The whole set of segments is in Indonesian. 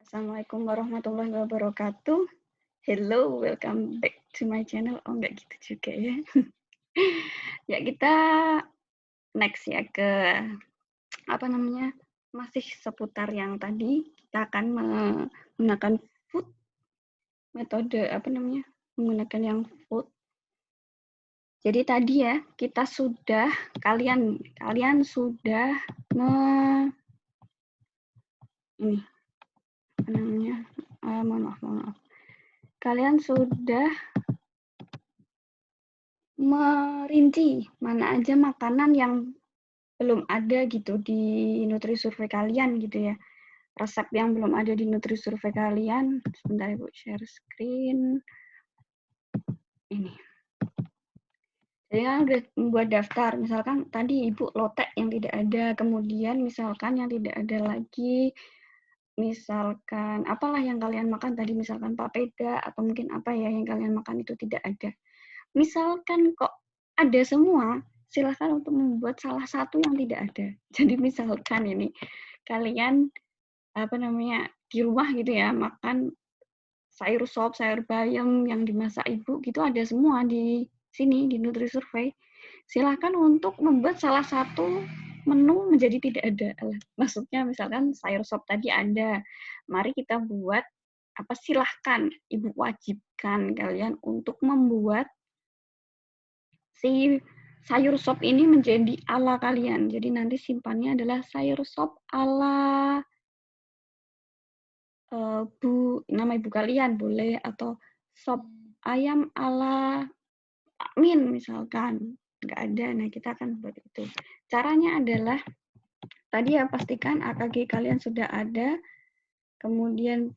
Assalamualaikum warahmatullahi wabarakatuh. Hello, welcome back to my channel. Oh, enggak gitu juga ya. Ya, kita next ya ke apa namanya? Masih seputar yang tadi kita akan menggunakan food metode apa namanya? Menggunakan yang food. Jadi tadi ya, kita sudah kalian sudah ini apa namanya? Mohon maaf. Kalian sudah merinci mana aja makanan yang belum ada gitu di Nutrisurvey kalian gitu ya. Resep yang belum ada di Nutrisurvey kalian. Sebentar Ibu share screen. Ini. Jadi kan udah membuat daftar. Misalkan tadi Ibu lotek yang tidak ada. Kemudian misalkan yang tidak ada lagi. Misalkan apalah yang kalian makan tadi. Misalkan papeda atau mungkin apa ya yang kalian makan itu tidak ada. Misalkan kok ada semua, silahkan untuk membuat salah satu yang tidak ada. Jadi misalkan ini kalian apa namanya di rumah gitu ya makan sayur sop, sayur bayam yang dimasak ibu gitu ada semua di sini di Nutrisurvey. Silahkan untuk membuat salah satu menu menjadi tidak ada. Maksudnya misalkan sayur sop tadi ada, mari kita buat apa silahkan ibu wajibkan kalian untuk membuat si sayur sop ini menjadi ala kalian. Jadi nanti simpannya adalah sayur sop ala nama ibu kalian boleh atau sop ayam ala Pak Min misalkan. Nggak ada, nah kita akan buat itu. Caranya adalah tadi ya pastikan AKG kalian sudah ada. Kemudian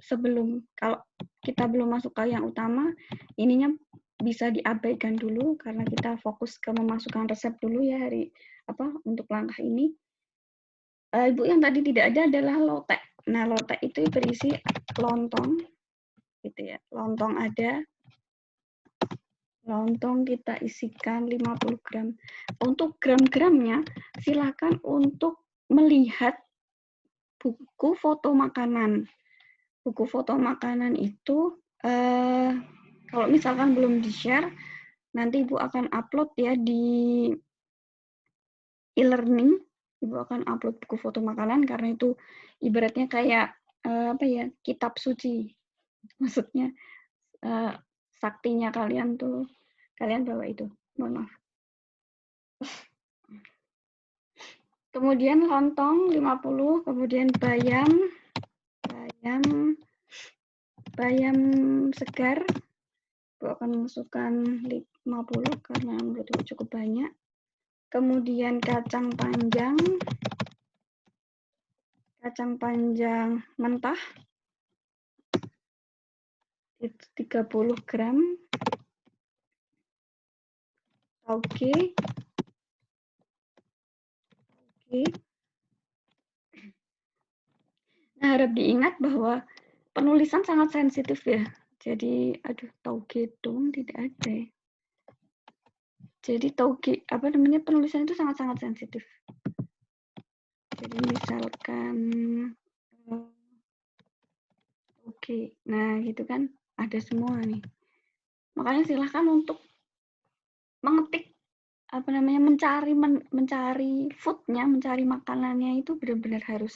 sebelum kalau kita belum masuk ke yang utama, ininya bisa diabaikan dulu karena kita fokus ke memasukkan resep dulu ya untuk langkah ini. Ibu yang tadi tidak ada adalah lotek. Nah, lotek itu berisi lontong gitu ya. Lontong ada. Lontong kita isikan 50 gram. Untuk gram-gramnya silakan untuk melihat buku foto makanan. Buku foto makanan itu kalau misalkan belum di-share, nanti Ibu akan upload ya di e-learning. Ibu akan upload buku foto makanan karena itu ibaratnya kayak kitab suci. Maksudnya saktinya kalian tuh kalian bawa itu. Mohon maaf. Kemudian lontong 50, kemudian bayam segar. Ibu akan masukkan 50 karena menurut Ibu cukup banyak. Kemudian kacang panjang mentah itu 30 gram. Tauge. Nah, harap diingat bahwa penulisan sangat sensitif ya. Jadi, tauge dong tidak ada. Jadi tauge penulisan itu sangat-sangat sensitif. Jadi misalkan nah gitu kan ada semua nih. Makanya silahkan untuk mengetik mencari foodnya, mencari makanannya itu benar-benar harus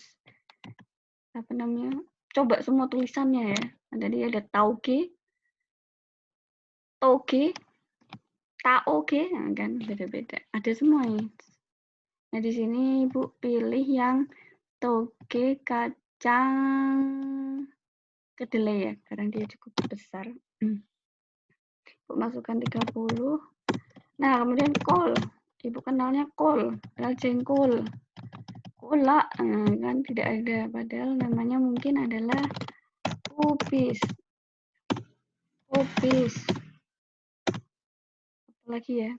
coba semua tulisannya ya. Tadi ada tauge, taoge, nah kan beda-beda. Ada semua nih. Nah di sini Ibu pilih yang toge kacang kedelai ya, karena dia cukup besar. Ibu masukkan 30. Nah, kemudian kol. Ibu kenalnya kol, jengkol. Kola, kan tidak ada. Padahal namanya mungkin adalah kubis. Apalagi ya.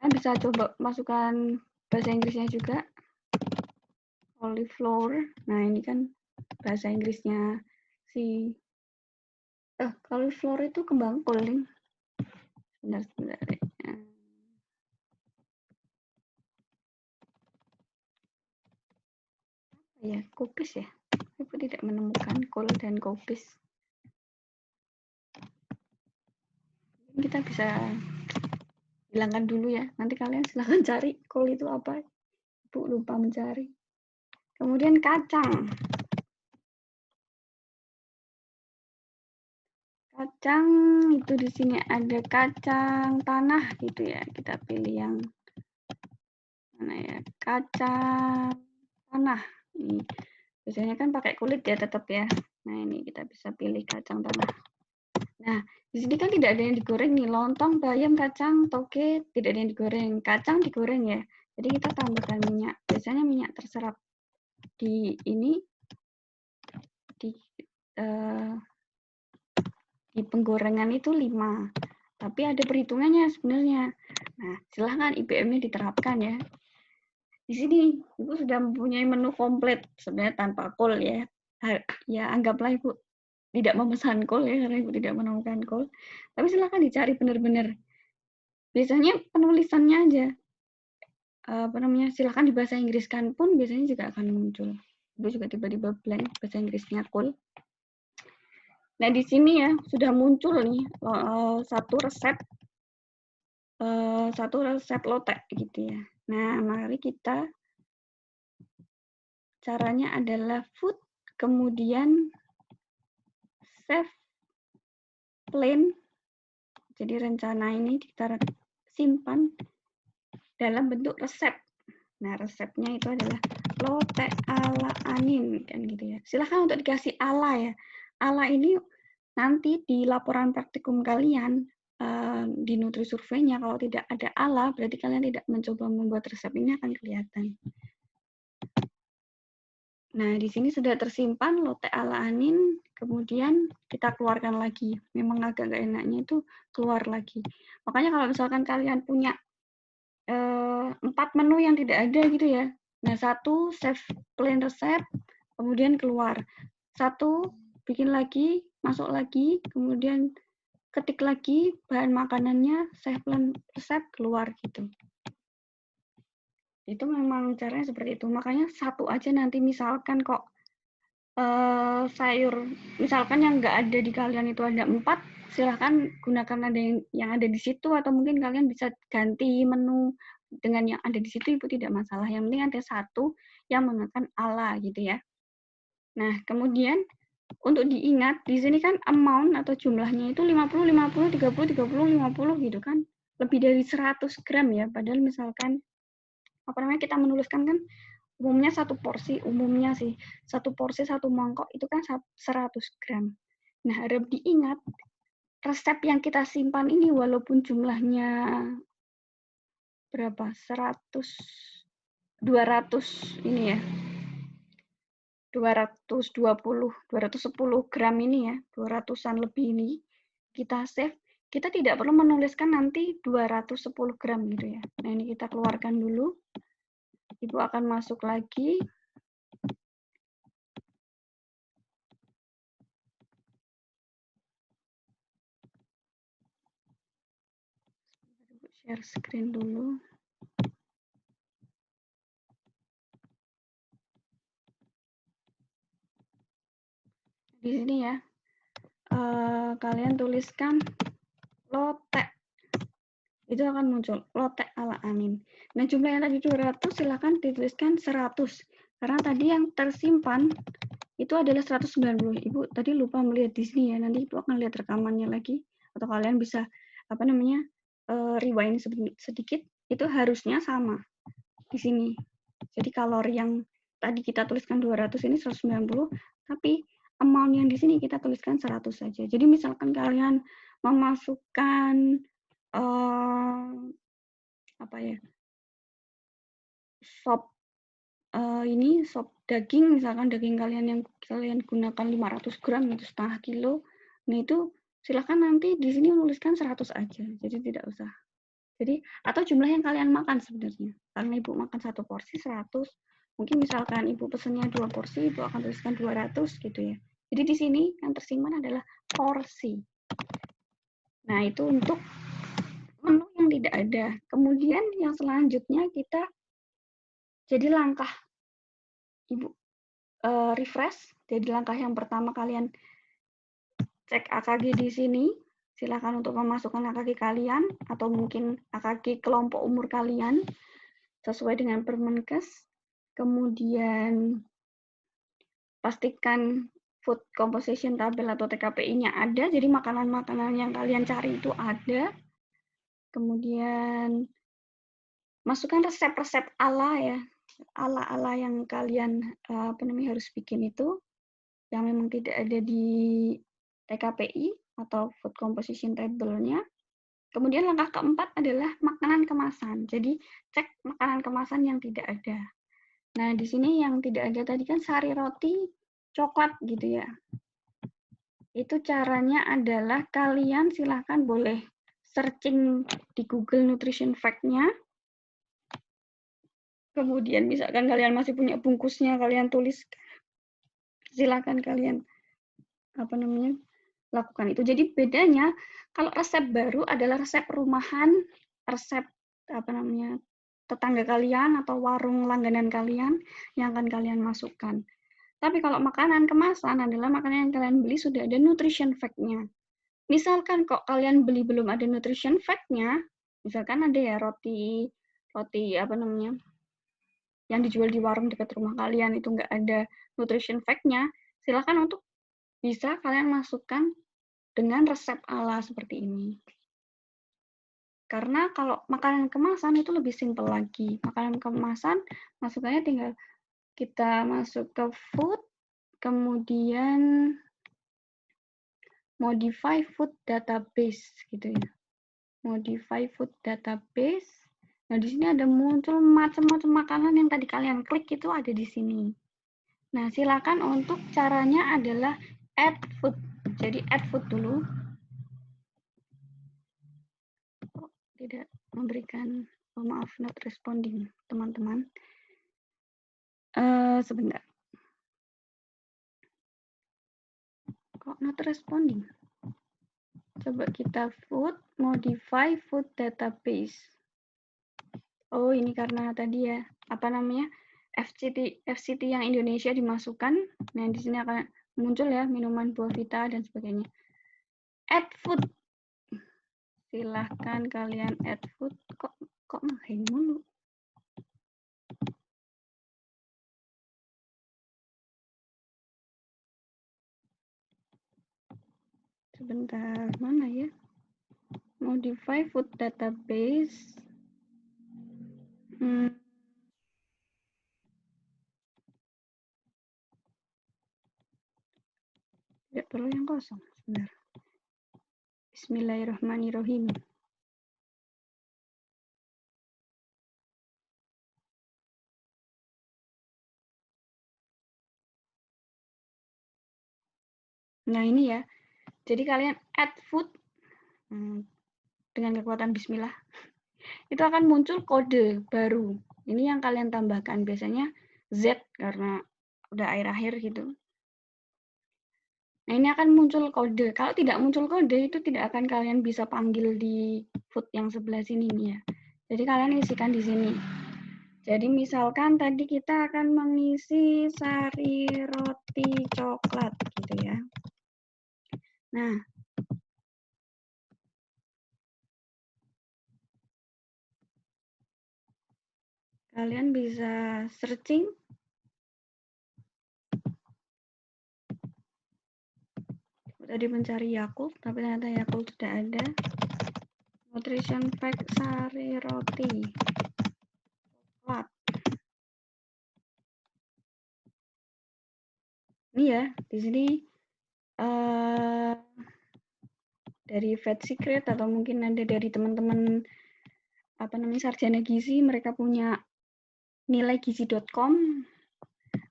Kalian bisa coba masukkan bahasa Inggrisnya juga. Cauliflower. Nah, ini kan bahasa Inggrisnya si cauliflower itu kembang kol, nih. Sebentar. Ya, kubis ya. Ibu tidak menemukan kol dan kubis. Kita bisa hilangkan dulu ya. Nanti kalian silahkan cari kol itu apa. Ibu lupa mencari. Kemudian kacang. Kacang itu di sini ada kacang tanah gitu ya. Kita pilih yang mana ya? Kacang tanah. Ini biasanya kan pakai kulit ya tetap ya. Nah, ini kita bisa pilih kacang tanah. Nah, di sini kan tidak ada yang digoreng nih. Lontong, bayam, kacang, toge tidak ada yang digoreng. Kacang digoreng ya. Jadi kita tambahkan minyak. Biasanya minyak terserap di ini di eh, di penggorengan itu 5. Tapi ada perhitungannya sebenarnya. Nah, silahkan IPM-nya diterapkan ya. Di sini Ibu sudah mempunyai menu komplit sebenarnya tanpa kol ya. Ya anggaplah Ibu tidak memesan kol ya karena Ibu tidak menemukan kol. Tapi silahkan dicari benar-benar. Biasanya penulisannya aja apa namanya, silahkan di bahasa Inggriskan pun biasanya juga akan muncul. Ibu juga tiba-tiba blank bahasa Inggrisnya cool. Nah di sini ya sudah muncul nih satu resep lotek gitu ya. Nah mari kita caranya adalah food, kemudian save plain. Jadi rencana ini kita simpan dalam bentuk resep. Nah, resepnya itu adalah lotek ala Anin kan gitu ya. Silahkan untuk dikasih ala ya. Ala ini nanti di laporan praktikum kalian di Nutri Surveinya kalau tidak ada ala berarti kalian tidak mencoba membuat resep ini akan kelihatan. Nah, di sini sudah tersimpan lotek ala Anin, kemudian kita keluarkan lagi. Memang agak nggak enaknya itu keluar lagi. Makanya kalau misalkan kalian punya 4 menu yang tidak ada gitu ya. Nah, 1 save plain resep, kemudian keluar. 1 bikin lagi, masuk lagi, kemudian ketik lagi bahan makanannya, save plain resep, keluar gitu. Itu memang caranya seperti itu. Makanya 1 aja nanti misalkan kok sayur, misalkan yang nggak ada di kalian itu ada 4, silahkan gunakan ada yang ada di situ atau mungkin kalian bisa ganti menu dengan yang ada di situ, Ibu tidak masalah. Yang penting ada 1 yang menggunakan ala gitu ya. Nah, kemudian untuk diingat di sini kan amount atau jumlahnya itu 50, 50, 30, 30, 50 gitu kan. Lebih dari 100 gram ya. Padahal misalkan apa namanya kita menuliskan kan umumnya 1 porsi, umumnya sih 1 porsi 1 mangkok itu kan 100 gram. Nah, harap diingat resep yang kita simpan ini walaupun jumlahnya berapa? 200 ini ya. 210 gram ini ya, 200-an lebih ini kita save, kita tidak perlu menuliskan nanti 210 gram gitu ya. Nah, ini kita keluarkan dulu. Ibu akan masuk lagi. Share screen dulu. Di sini ya, kalian tuliskan lotek. Itu akan muncul lotek ala Amin. Nah, jumlah yang tadi 200 silakan dituliskan 100. Karena tadi yang tersimpan itu adalah 190. Ibu tadi lupa melihat di sini ya. Nanti Ibu akan lihat rekamannya lagi atau kalian bisa apa namanya? Rewind sedikit. Itu harusnya sama di sini. Jadi kalori yang tadi kita tuliskan 200 ini 190, tapi amount yang di sini kita tuliskan 100 saja. Jadi misalkan kalian memasukkan apa ya? Sop ini sop daging, misalkan daging kalian yang kalian gunakan 500 gram itu setengah kilo. Nah, itu silakan nanti di sini menuliskan 100 aja. Jadi tidak usah. Jadi atau jumlah yang kalian makan sebenarnya. Karena Ibu makan 1 porsi 100, mungkin misalkan Ibu pesannya 2 porsi, Ibu akan tuliskan 200 gitu ya. Jadi di sini yang tersimpan adalah porsi. Nah, itu untuk menu yang tidak ada. Kemudian yang selanjutnya kita jadi langkah Ibu refresh. Jadi langkah yang pertama kalian cek AKG di sini. Silakan untuk memasukkan AKG kalian atau mungkin AKG kelompok umur kalian sesuai dengan Permenkes. Kemudian pastikan food composition table atau TKPI-nya ada. Jadi makanan-makanan yang kalian cari itu ada. Kemudian masukkan resep-resep ala ya, ala-ala yang kalian harus bikin itu yang memang tidak ada di TKPI atau food composition table-nya. Kemudian langkah keempat adalah makanan kemasan. Jadi cek makanan kemasan yang tidak ada. Nah, di sini yang tidak ada tadi kan sari roti, coklat gitu ya. Itu caranya adalah kalian silahkan boleh searching di Google Nutrition Fact-nya. Kemudian misalkan kalian masih punya bungkusnya, kalian tulis, silakan kalian lakukan itu. Jadi bedanya kalau resep baru adalah resep rumahan, resep tetangga kalian atau warung langganan kalian yang akan kalian masukkan. Tapi kalau makanan kemasan adalah makanan yang kalian beli sudah ada nutrition fact-nya. Misalkan kok kalian beli belum ada nutrition fact-nya, misalkan ada ya roti yang dijual di warung dekat rumah kalian itu nggak ada nutrition fact-nya, silakan untuk bisa kalian masukkan dengan resep ala seperti ini. Karena kalau makanan kemasan itu lebih simpel lagi. Makanan kemasan masukannya tinggal kita masuk ke food, kemudian modify food database gitu ya. Modify food database. Nah, di sini ada muncul macam-macam makanan yang tadi kalian klik itu ada di sini. Nah, silakan untuk caranya adalah add food. Jadi add food dulu. Oh, tidak memberikan, oh, maaf, not responding, teman-teman. Sebentar. Kok not responding? Coba kita food, modify food database. Oh, ini karena tadi ya, FCT yang Indonesia dimasukkan. Nah, di sini akan muncul ya minuman buah vita dan sebagainya. Add food. Silahkan kalian add food. Kok ngeheng mulu? Sebentar, mana ya? Modify food database. Tidak perlu yang kosong. Sebentar. Bismillahirrahmanirrahim. Nah, ini ya. Jadi kalian add food dengan kekuatan bismillah. Itu akan muncul kode baru. Ini yang kalian tambahkan. Biasanya Z karena udah akhir-akhir gitu. Nah, ini akan muncul kode. Kalau tidak muncul kode, itu tidak akan kalian bisa panggil di food yang sebelah sini nih ya. Jadi kalian isikan di sini. Jadi misalkan tadi kita akan mengisi sari roti coklat gitu ya. Nah, kalian bisa searching. Tadi mencari Yakult, tapi ternyata Yakult tidak ada. Nutrition fact sari roti coklat. Ini ya, di sini dari Vet Secret atau mungkin ada dari teman-teman sarjana gizi, mereka punya nilai gizi.com.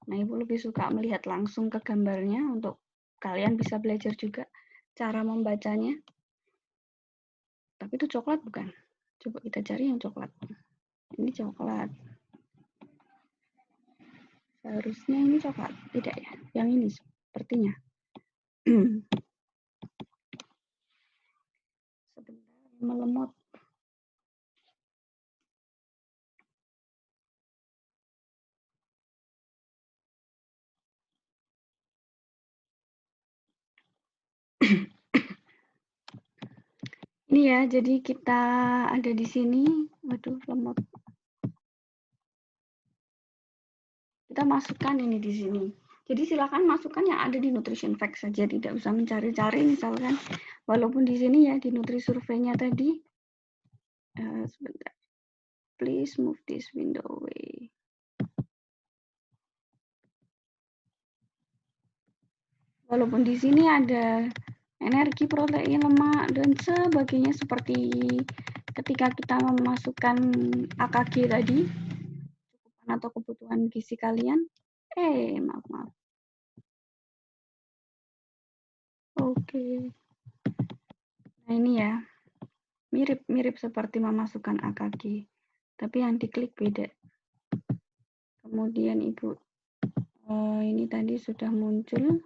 Nah, Ibu lebih suka melihat langsung ke gambarnya untuk kalian bisa belajar juga cara membacanya. Tapi itu coklat bukan? Coba kita cari yang coklat. Ini coklat. Seharusnya ini coklat. Tidak ya? Yang ini sepertinya. Sebentar, melemot. Ini ya, jadi kita ada di sini. Waduh, lemot. Kita masukkan ini di sini. Jadi silakan masukkan yang ada di nutrition fact saja, tidak usah mencari-cari misalkan. Walaupun di sini ya di nutri surveinya tadi. Sebentar. Please move this window away. Walaupun di sini ada energi, protein, lemak, dan sebagainya seperti ketika kita memasukkan AKG tadi, atau kebutuhan gizi kalian. Maaf. Oke. Nah ini ya, mirip seperti memasukkan AKG, tapi yang diklik beda. Kemudian Ibu, ini tadi sudah muncul.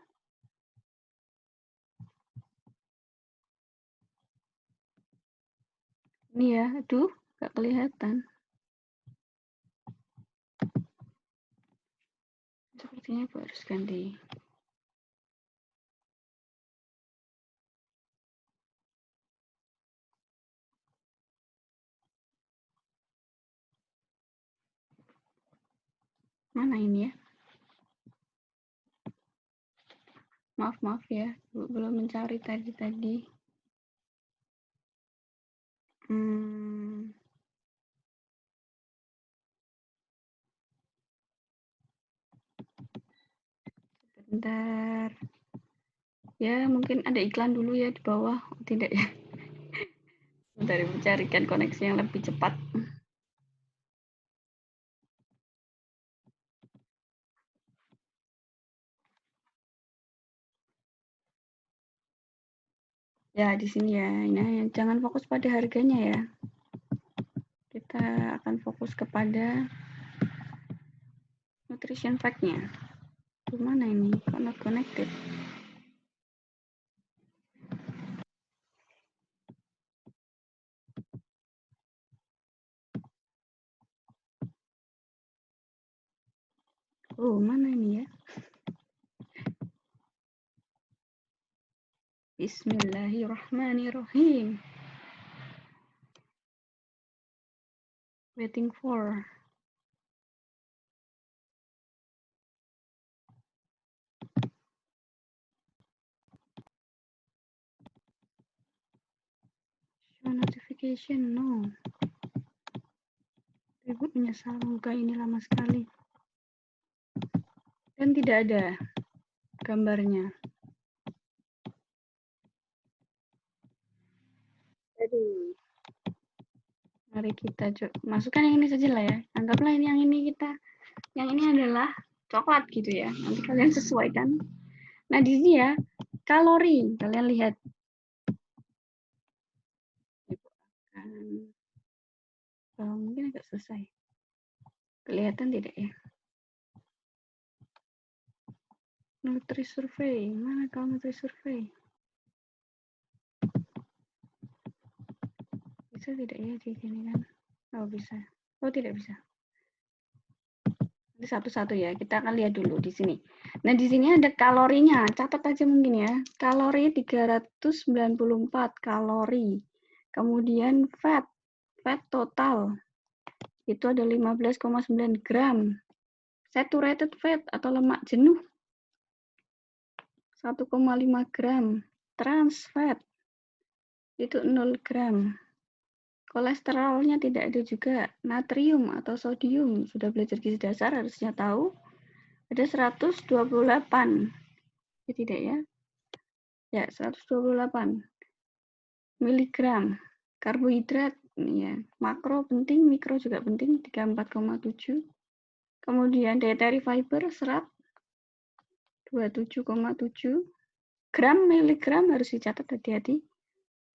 Ini ya, aduh, nggak kelihatan. Sepertinya Ibu harus ganti. Mana ini ya? Maaf ya, Ibu belum mencari tadi. Sebentar. Ya, mungkin ada iklan dulu ya di bawah. Tidak ya. Sebentar, mencarikan koneksi yang lebih cepat. Ya, di sini ya. Nah, jangan fokus pada harganya ya. Kita akan fokus kepada nutrition fact-nya. Gimana ini? Kok not connected? Oh, mana ini ya? Bismillahirrahmanirrahim. Waiting for. Show notification, no. Ibu menyesal, buka ini lama sekali. Dan tidak ada gambarnya. Aduh. Mari kita coba masukkan yang ini saja lah ya. Anggaplah ini yang ini kita. Yang ini adalah coklat gitu ya. Nanti kalian sesuaikan. Nah di sini ya kalori. Kalian lihat. Mungkin agak selesai. Kelihatan tidak ya? Nutri survei. Mana kalau nutri survei? Bisa tidak ya di sini kan? Oh bisa. Oh tidak bisa. Ini satu-satu ya. Kita akan lihat dulu di sini. Nah di sini ada kalorinya. Catat aja mungkin ya. Kalori 394 kalori. Kemudian fat total itu ada 15,9 gram. Saturated fat atau lemak jenuh 1,5 gram. Trans fat itu 0 gram. Kolesterolnya tidak ada juga. Natrium atau sodium, sudah belajar gizi dasar harusnya tahu. Ada 128. Ya, tidak ya? Ya, 128 miligram. Karbohidrat, ya, makro penting, mikro juga penting, 34,7. Kemudian dietary fiber, serat, 27,7. Gram, miligram harus dicatat hati-hati.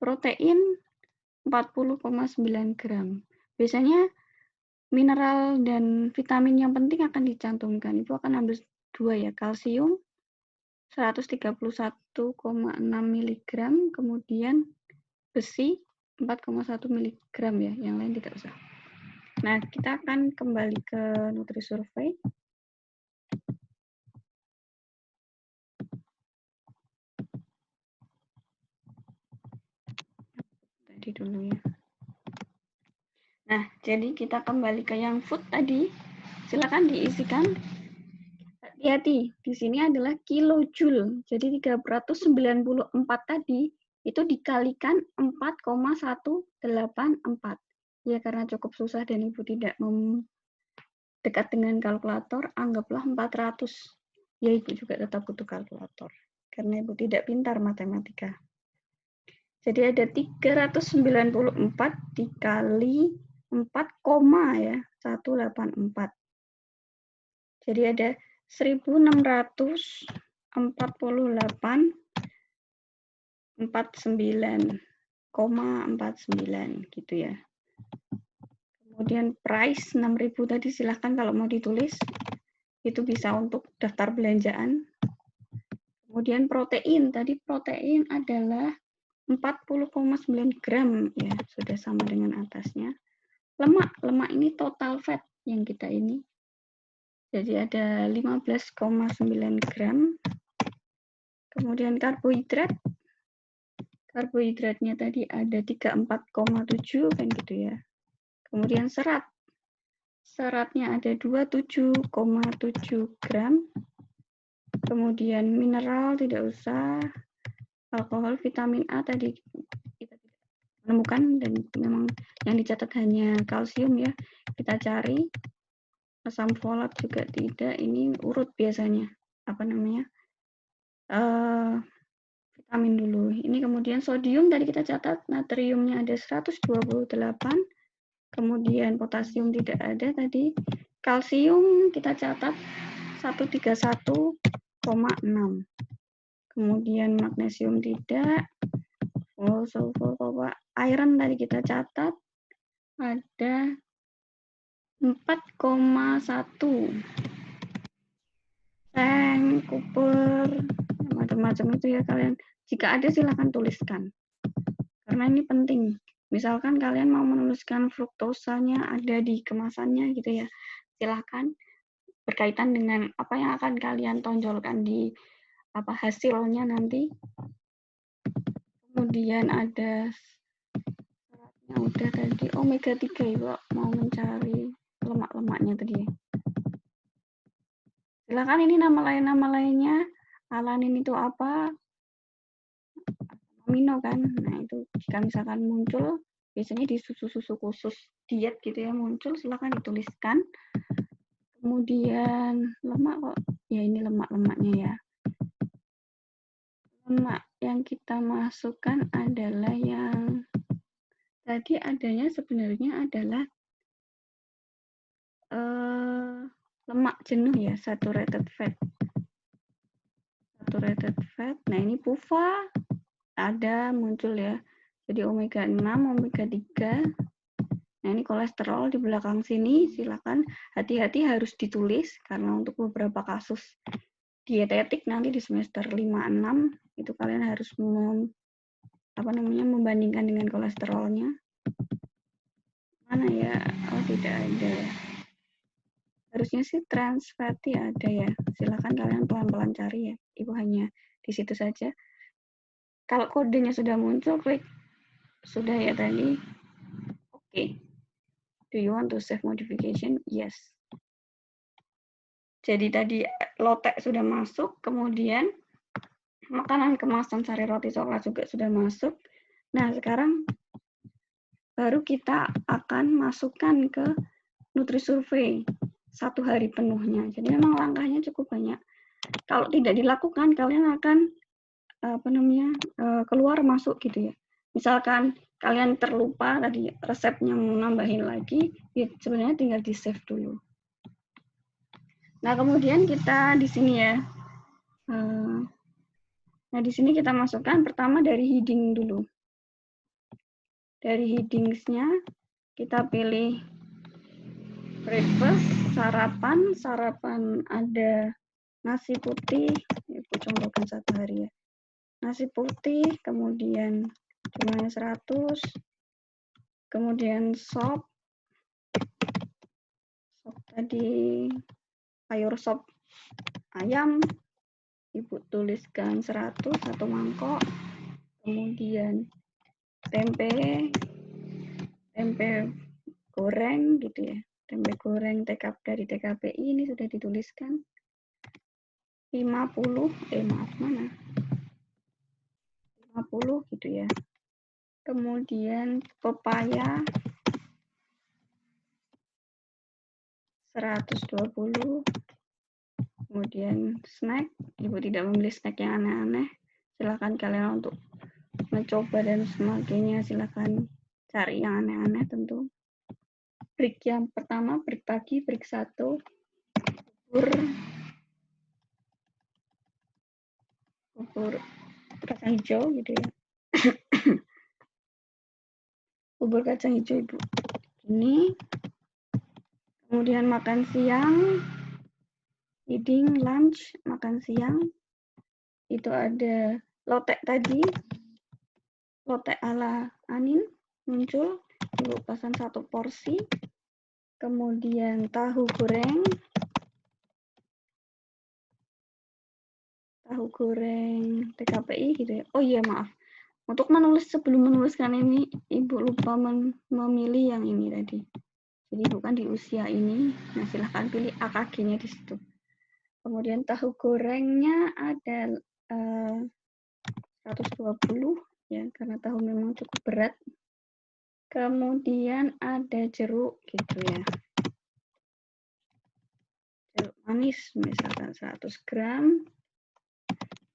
Protein, 40,9 gram. Biasanya mineral dan vitamin yang penting akan dicantumkan. Ibu akan ambil 2 ya, kalsium 131,6 mg, kemudian besi 4,1 mg ya, yang lain tidak usah. Nah, kita akan kembali ke Nutri Survey. dulu ya. Nah, jadi kita kembali ke yang food tadi. Silakan diisikan. Hati-hati, di sini adalah kilojoule. Jadi 394 tadi itu dikalikan 4,184. Ya, karena cukup susah dan Ibu tidak dekat dengan kalkulator, anggaplah 400. Ya, Ibu juga tetap butuh kalkulator. Karena Ibu tidak pintar matematika. Jadi ada 394 dikali 4, ya, 184. Jadi ada 1648,49 gitu ya. Kemudian price 6.000 tadi silahkan kalau mau ditulis. Itu bisa untuk daftar belanjaan. Kemudian protein, tadi protein adalah 40,9 gram ya, sudah sama dengan atasnya. Lemak ini total fat yang kita ini. Jadi ada 15,9 gram. Kemudian karbohidratnya tadi ada 34,7 kan gitu ya. Kemudian seratnya ada 27,7 gram. Kemudian mineral tidak usah. Alkohol, vitamin A tadi kita tidak menemukan dan memang yang dicatat hanya kalsium ya. Kita cari. Asam folat juga tidak, ini urut biasanya vitamin dulu. Ini kemudian sodium tadi kita catat, natriumnya ada 128, kemudian potasium tidak ada tadi, kalsium kita catat 131,6, kemudian magnesium tidak, sulfur, iron tadi kita catat ada 4,1, seng, kuper, macam-macam itu ya kalian. Jika ada silahkan tuliskan. Karena ini penting. Misalkan kalian mau menuliskan fruktosanya ada di kemasannya gitu ya. Silahkan berkaitan dengan apa yang akan kalian tonjolkan di hasilnya nanti. Kemudian ada seratnya udah tadi, omega 3 ya, mau mencari lemak-lemaknya tadi. Silakan ini nama lainnya. Alanin itu apa? Amino kan. Nah, itu jika misalkan muncul biasanya di susu-susu khusus diet gitu ya muncul, silakan dituliskan. Kemudian lemak kok. Ya ini lemak-lemaknya ya. Lemak yang kita masukkan adalah yang tadi adanya sebenarnya adalah lemak jenuh ya, saturated fat. Nah, ini PUFA ada muncul ya. Jadi omega 6, omega 3. Nah, ini kolesterol di belakang sini. Silakan hati-hati harus ditulis karena untuk beberapa kasus dietetik nanti di semester 5-6 itu kalian harus membandingkan dengan kolesterolnya. Mana ya? Oh, tidak ada ya. Harusnya sih trans fatty ada ya. Silakan kalian pelan-pelan cari ya. Ibu hanya di situ saja. Kalau kodenya sudah muncul, klik sudah ya tadi. Oke. Do you want to save modification? Yes. Jadi tadi lotek sudah masuk, kemudian makanan kemasan sari roti coklat juga sudah masuk. Nah, sekarang baru kita akan masukkan ke Nutrisurvey 1 hari penuhnya. Jadi memang langkahnya cukup banyak. Kalau tidak dilakukan, kalian akan keluar masuk gitu ya. Misalkan kalian terlupa tadi resepnya mau nambahin lagi, ya sebenarnya tinggal di save dulu. Nah, kemudian kita di sini ya. Nah, di sini kita masukkan pertama dari heading dulu. Dari headingsnya kita pilih breakfast, sarapan ada nasi putih, Ibu contohkan 1 hari ya. Nasi putih, kemudian jumlahnya 100, kemudian sop tadi sayur sop ayam, Ibu tuliskan 100 1 mangkok, kemudian tempe goreng gitu ya. Tempe goreng dari TKPI ini sudah dituliskan 50, maaf mana? 50 gitu ya. Kemudian pepaya 120. Kemudian snack, Ibu tidak memilih snack yang aneh-aneh. Silakan kalian untuk mencoba dan sebagainya, silakan cari yang aneh-aneh tentu. Break yang pertama, break pagi, break 1, bubur kacang hijau gitu ya. Bubur kacang hijau Ibu. Ini. Kemudian makan siang, eating lunch, makan siang. Itu ada lotek tadi, lotek ala Anin muncul, Ibu pesan 1 porsi. Kemudian tahu goreng TKPI gitu ya. Oh iya maaf, untuk sebelum menuliskan ini Ibu lupa memilih yang ini tadi. Jadi bukan di usia ini. Nah silahkan pilih AKG-nya di situ. Kemudian tahu gorengnya ada 120 ya, karena tahu memang cukup berat. Kemudian ada jeruk gitu ya. Jeruk manis misalkan 100 gram.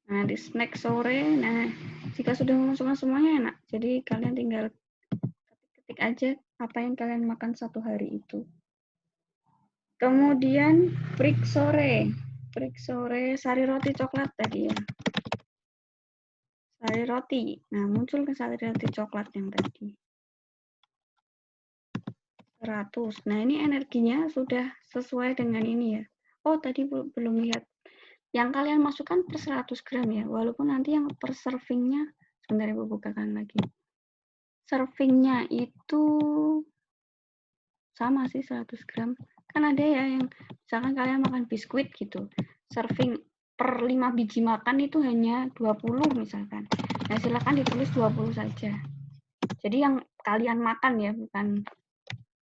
Nah, di snack sore, nah jika sudah memasukkan semuanya enak. Jadi kalian tinggal ketik aja apa yang kalian makan satu hari itu. Kemudian break sore sari roti coklat tadi ya. Sari roti. Nah, muncul ke sari roti coklat yang tadi. 100. Nah, ini energinya sudah sesuai dengan ini ya. Oh, tadi belum lihat. Yang kalian masukkan per 100 gram ya. Walaupun nanti yang per servingnya, sebentar Ibu bukakan lagi. Servingnya itu sama sih 100 gram. Kan ada ya yang misalkan kalian makan biskuit gitu. Serving per 5 biji makan itu hanya 20 misalkan. Nah, silakan ditulis 20 saja. Jadi yang kalian makan ya, bukan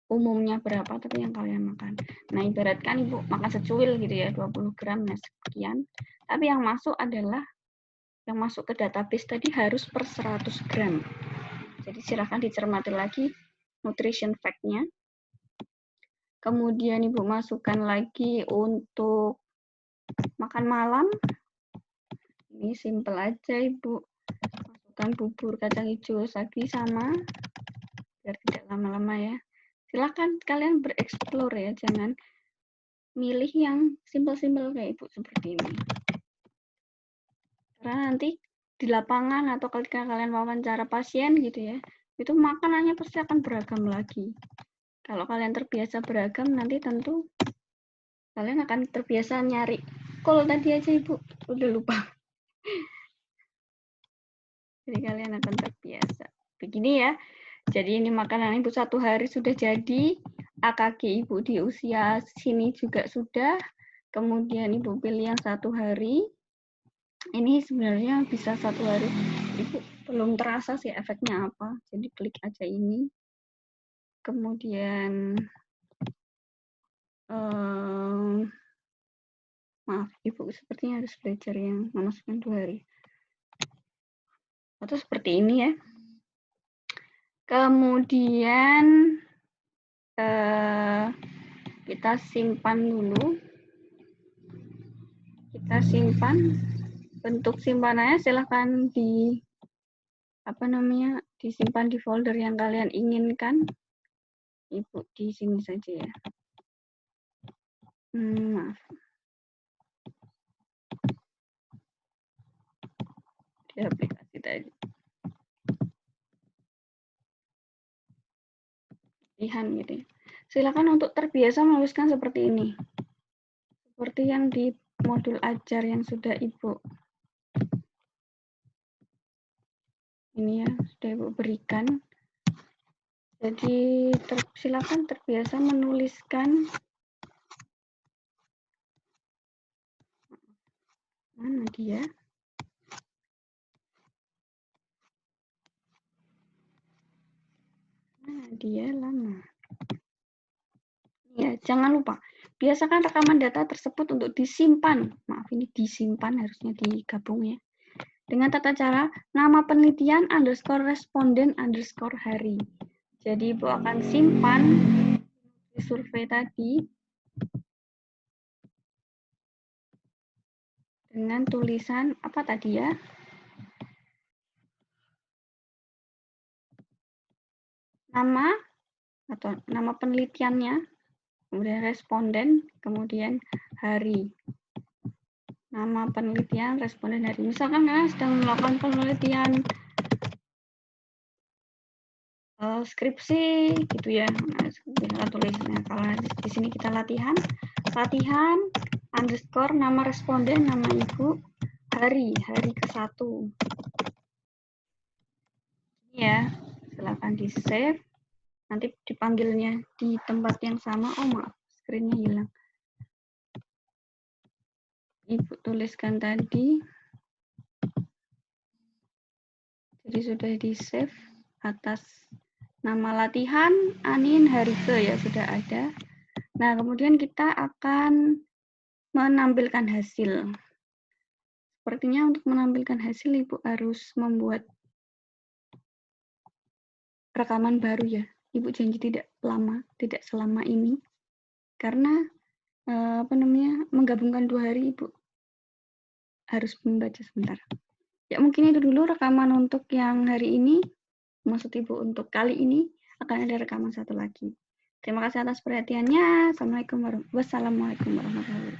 umumnya berapa, tapi yang kalian makan. Nah, ibaratkan Ibu makan secuil gitu ya, 20 gram, nah sekian. Tapi yang masuk adalah, yang masuk ke database tadi harus per 100 gram. Jadi silahkan dicermati lagi nutrition fact-nya. Kemudian Ibu masukkan lagi untuk makan malam. Ini simple aja Ibu. Masukkan bubur kacang hijau lagi sama, biar tidak lama-lama ya. Silakan kalian bereksplor ya, jangan milih yang simpel-simpel kayak Ibu seperti ini. Karena nanti di lapangan atau ketika kalian wawancara pasien gitu ya, itu makanannya pasti akan beragam lagi. Kalau kalian terbiasa beragam, nanti tentu kalian akan terbiasa nyari. Kalau tadi aja Ibu udah lupa. Jadi kalian akan terbiasa. Begini ya. Jadi ini makanan Ibu 1 hari sudah jadi. AKG Ibu di usia sini juga sudah. Kemudian Ibu pilih yang 1 hari. Ini sebenarnya bisa 1 hari. Ibu belum terasa sih efeknya apa. Jadi klik aja ini. Kemudian maaf, Ibu sepertinya harus belajar yang memasukkan 2 hari. Atau seperti ini ya. Kemudian kita simpan dulu. Kita simpan. Bentuk simpanannya silahkan disimpan di folder yang kalian inginkan. Ibu di sini saja ya. Maaf. Di aplikasi tadi. Lihat gitu ya. Silakan untuk terbiasa menuliskan seperti ini. Seperti yang di modul ajar yang sudah Ibu ini ya, sudah Ibu berikan. Jadi silakan terbiasa menuliskan. Mana dia? Dia lama. Ya, jangan lupa. Biasakan rekaman data tersebut untuk disimpan. Maaf, ini disimpan, harusnya digabung ya. Dengan tata cara nama penelitian underscore responden underscore hari. Jadi Ibu akan simpan di survei tadi dengan tulisan apa tadi ya? Nama atau nama penelitiannya, kemudian responden, kemudian hari. Nama penelitian, responden hari. Misalkan kalian sedang melakukan penelitian skripsi gitu ya. Nah, kita tulis. Nah, kalau di sini kita latihan underscore nama responden, nama ibu, hari ke-1. Ya, silakan di save. Nanti dipanggilnya di tempat yang sama. Oh maaf, screen-nya hilang. Ibu tuliskan tadi. Jadi sudah di save atas nama latihan Anin Harike ya, sudah ada. Nah, kemudian kita akan menampilkan hasil. Sepertinya untuk menampilkan hasil Ibu harus membuat rekaman baru ya. Ibu janji tidak selama ini. Karena menggabungkan 2 hari Ibu harus membaca sebentar. Ya mungkin itu dulu rekaman untuk yang hari ini. Maksud Ibu untuk kali ini akan ada rekaman satu lagi. Terima kasih atas perhatiannya. Wassalamualaikum warahmatullahi wabarakatuh.